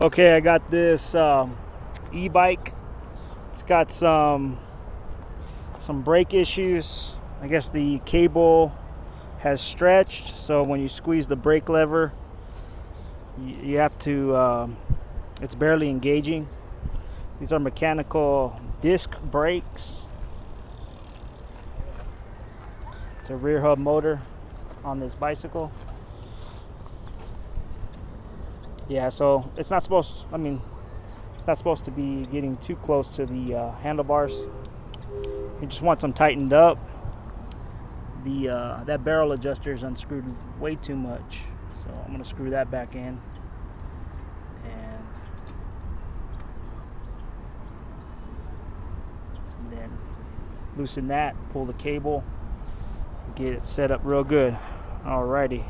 Okay, I got this e-bike. It's got some brake issues. I guess the cable has stretched, so when you squeeze the brake lever, you have to. It's barely engaging. These are mechanical disc brakes. It's a rear hub motor on this bicycle. Yeah, so it's not supposed. It's not supposed to be getting too close to the handlebars. You just want them tightened up. That barrel adjuster is unscrewed way too much, so I'm gonna screw that back in and then loosen that, pull the cable, get it set up real good. Alrighty.